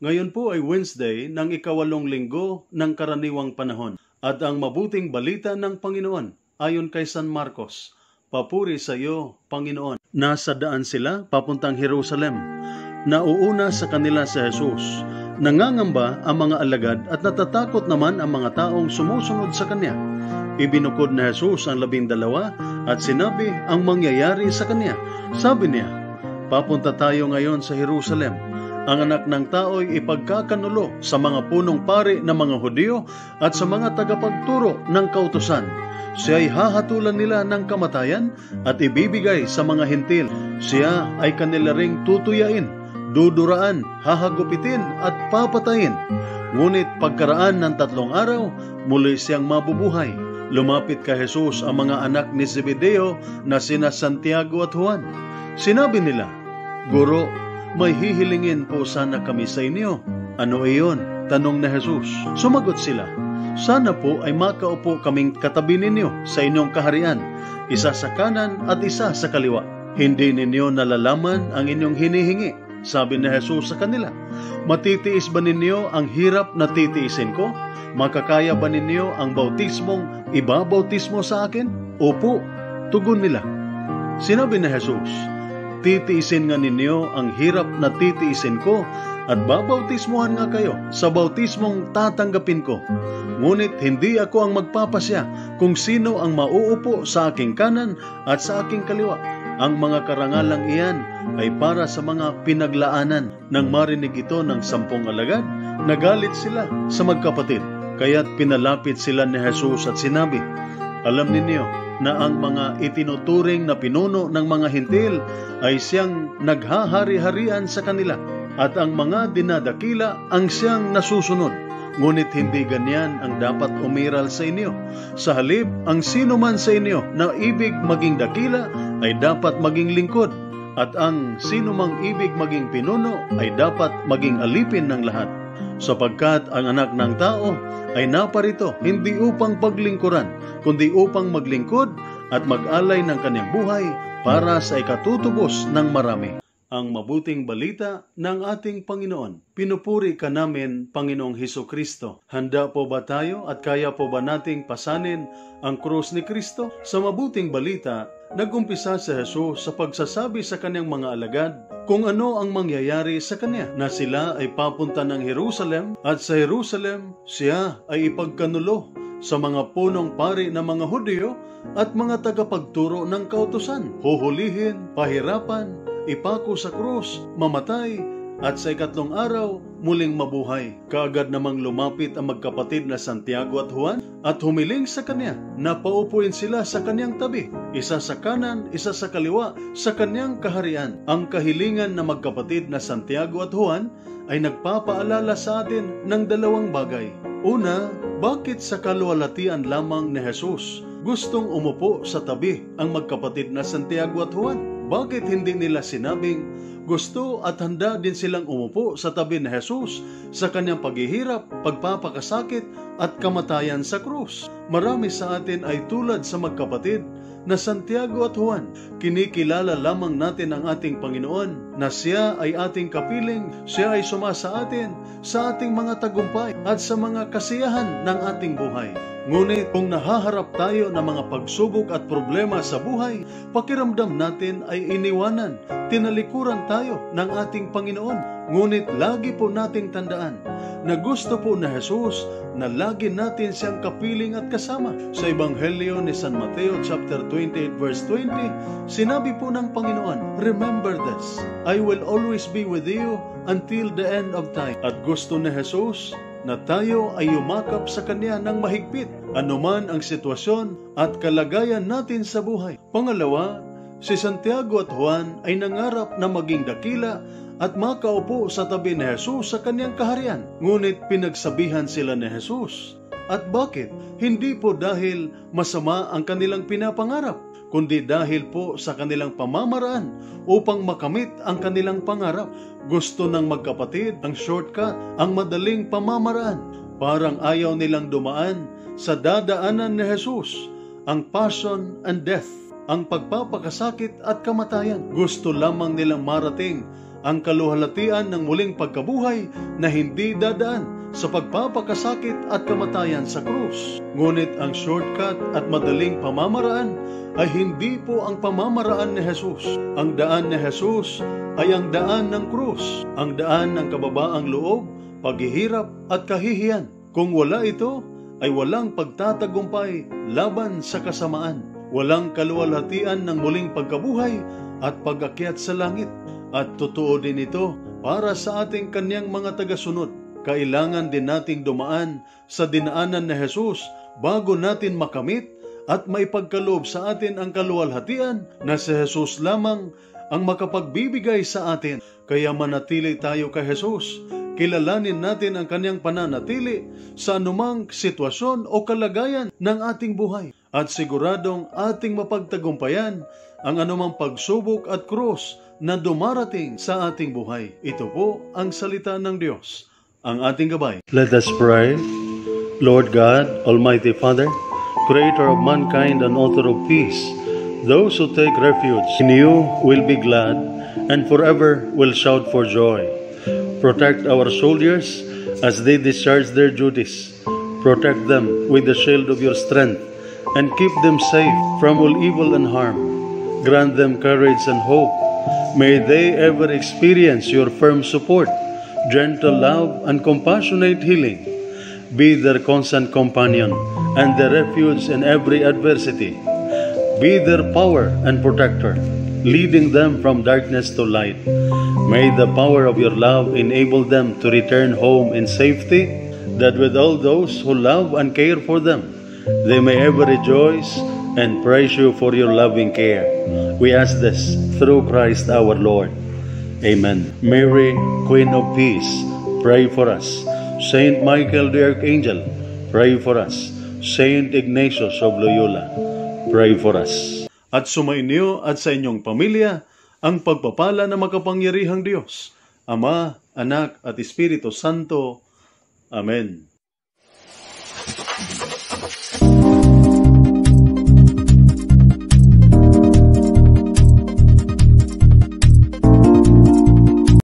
Ngayon po ay Wednesday ng ika-8 linggo ng karaniwang panahon at ang mabuting balita ng Panginoon ayon kay San Marcos. Papuri sa iyo, Panginoon. Nasa daan sila papuntang Jerusalem. Nauuna sa kanila si Jesus. Nangangamba ang mga alagad at natatakot naman ang mga taong sumusunod sa kanya. Ibinukod na Jesus ang 12 at sinabi ang mangyayari sa kanya. Sabi niya, papunta tayo ngayon sa Jerusalem. Ang anak ng tao'y ipagkakanulo sa mga punong pari ng mga Hudyo at sa mga tagapagturo ng kautusan. Siya ay hahatulan nila ng kamatayan at ibibigay sa mga hintil. Siya ay kanila ring tutuyain, duduraan, hahagupitin at papatayin. Ngunit pagkaraan ng 3 araw, muli siyang mabubuhay. Lumapit kay Jesus ang mga anak ni Zebedeo na sina Santiago at Juan. Sinabi nila, Guro, may hihilingin po sana kami sa inyo. Ano iyon? Tanong na Jesus. Sumagot sila, sana po ay makaupo kaming katabi ninyo sa inyong kaharian, isa sa kanan at isa sa kaliwa. Hindi ninyo nalalaman ang inyong hinihingi. Sabi ni Jesus sa kanila, matitiis ba ninyo ang hirap na titiisin ko? Makakaya ba ninyo ang bautismong ibabautismo sa akin? Opo, tugon nila. Sinabi ni Jesus, titiisin nga ninyo ang hirap na titiisin ko at babautismuhan nga kayo sa bautismong tatanggapin ko. Ngunit hindi ako ang magpapasya kung sino ang mauupo sa aking kanan at sa aking kaliwa. Ang mga karangalang iyan ay para sa mga pinaglaanan. Nang marinig ito ng 10 alagad, nagalit sila sa magkapatid. Kaya't pinalapit sila ni Jesus at sinabi, alam ninyo na ang mga itinuturing na pinuno ng mga hintil ay siyang naghahari-harian sa kanila at ang mga dinadakila ang siyang nasusunod. Ngunit hindi ganyan ang dapat umiral sa inyo. Sa halip, ang sino man sa inyo na ibig maging dakila ay dapat maging lingkod at ang sino mang ibig maging pinuno ay dapat maging alipin ng lahat. Sapagkat ang anak ng tao ay naparito hindi upang paglingkuran, kundi upang maglingkod at mag-alay ng kanyang buhay para sa ikatutubos ng marami. Ang mabuting balita ng ating Panginoon. Pinupuri ka namin, Panginoong Hesukristo. Handa po ba tayo at kaya po ba nating pasanin ang krus ni Kristo? Sa mabuting balita, nag-umpisa si Jesus sa pagsasabi sa kanyang mga alagad kung ano ang mangyayari sa kanya, na sila ay papunta ng Jerusalem at sa Jerusalem siya ay ipagkanulo sa mga punong pari ng mga Hudyo at mga tagapagturo ng kautusan. Huhulihin, pahirapan, ipako sa krus, mamatay, at sa 3 araw, muling mabuhay. Kaagad namang lumapit ang magkapatid na Santiago at Juan at humiling sa kanya na paupuin sila sa kanyang tabi, isa sa kanan, isa sa kaliwa, sa kanyang kaharian. Ang kahilingan na magkapatid na Santiago at Juan ay nagpapaalala sa atin ng 2 bagay. Una, bakit sa kaluwalhatian lamang ni Jesus gustong umupo sa tabi ang magkapatid na Santiago at Juan? Bakit hindi nila sinabing gusto at handa din silang umupo sa tabi ni Jesus sa kanyang paghihirap, pagpapakasakit at kamatayan sa krus? Marami sa atin ay tulad sa magkapatid na Santiago at Juan. Kinikilala lamang natin ang ating Panginoon na siya ay ating kapiling, siya ay sumasa atin sa ating mga tagumpay at sa mga kasiyahan ng ating buhay. Ngunit kung nahaharap tayo ng mga pagsubok at problema sa buhay, pakiramdam natin ay iniwanan, tinalikuran tayo ng ating Panginoon. Ngunit lagi po nating tandaan na gusto po na Jesus na lagi natin siyang kapiling at kasama. Sa Ebanghelyo ni San Mateo chapter 28 verse 20, sinabi po ng Panginoon, remember this, I will always be with you until the end of time. At gusto ni Jesus na tayo ay yumakap sa Kanya ng mahigpit, anuman ang sitwasyon at kalagayan natin sa buhay. Pangalawa, si Santiago at Juan ay nangarap na maging dakila at makaupo sa tabi ni Jesus sa kanyang kaharian. Ngunit pinagsabihan sila ni Jesus. At bakit? Hindi po dahil masama ang kanilang pinapangarap, kundi dahil po sa kanilang pamamaraan upang makamit ang kanilang pangarap. Gusto ng magkapatid ang shortcut, ang madaling pamamaraan. Parang ayaw nilang dumaan sa dadaanan ni Jesus, ang passion and death, ang pagpapakasakit at kamatayan. Gusto lamang nilang marating ang kaluhalhatian ng muling pagkabuhay na hindi dadaan sa pagpapakasakit at kamatayan sa krus. Ngunit ang shortcut at madaling pamamaraan ay hindi po ang pamamaraan ni Jesus. Ang daan ni Jesus ay ang daan ng krus, ang daan ng kababaang loob, paghihirap at kahihiyan. Kung wala ito, ay walang pagtatagumpay laban sa kasamaan. Walang kaluwalhatian ng muling pagkabuhay at pag-akyat sa langit. At totoo din ito para sa ating kanyang mga tagasunod. Kailangan din nating dumaan sa dinaanan ni Jesus bago natin makamit at maipagkaloob sa atin ang kaluwalhatian na si Jesus lamang ang makapagbibigay sa atin. Kaya manatili tayo kay Jesus. Kilalanin natin ang kanyang pananatili sa anumang sitwasyon o kalagayan ng ating buhay. At siguradong ating mapagtagumpayan ang anumang pagsubok at krus na dumarating sa ating buhay. Ito po ang salita ng Diyos, ang ating gabay. Let us pray. Lord God, Almighty Father, Creator of mankind and author of peace, those who take refuge in you will be glad and forever will shout for joy. Protect our soldiers as they discharge their duties. Protect them with the shield of your strength and keep them safe from all evil and harm. Grant them courage and hope. May they ever experience your firm support, gentle love, and compassionate healing. Be their constant companion and their refuge in every adversity. Be their power and protector, leading them from darkness to light. May the power of your love enable them to return home in safety, that with all those who love and care for them, they may ever rejoice and praise you for your loving care. We ask this through Christ our Lord. Amen. Mary, Queen of Peace, pray for us. Saint Michael the Archangel, pray for us. Saint Ignatius of Loyola, pray for us. At sumainyo at sa inyong pamilya ang pagpapala ng makapangyarihang Diyos, Ama, Anak at Espiritu Santo. Amen.